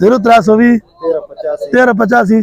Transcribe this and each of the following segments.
0320 1385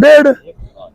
1.5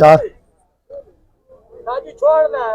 4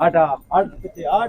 8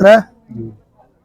3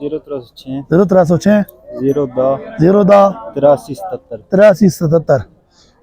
0306 010 83 77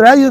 3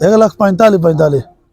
1,45,45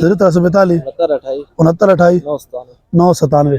0342 69 997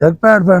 1.65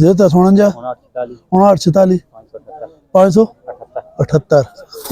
053 59 44 578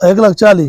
1,40,000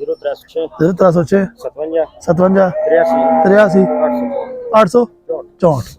0306 57 83 864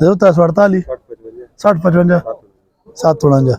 0348 60 55 7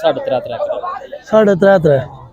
3.5 3.5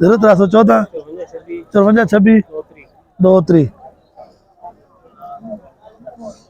0314 54 26 23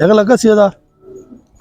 1,80,000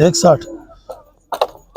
160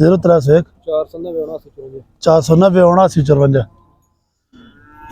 0301 490 79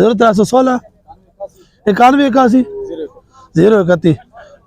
0316 91 81 031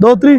2 3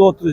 2-3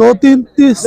2 3 30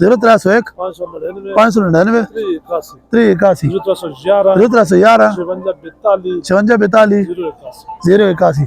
0301 599 381 0311 56 42 081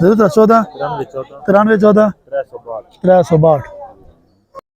014 93 14 362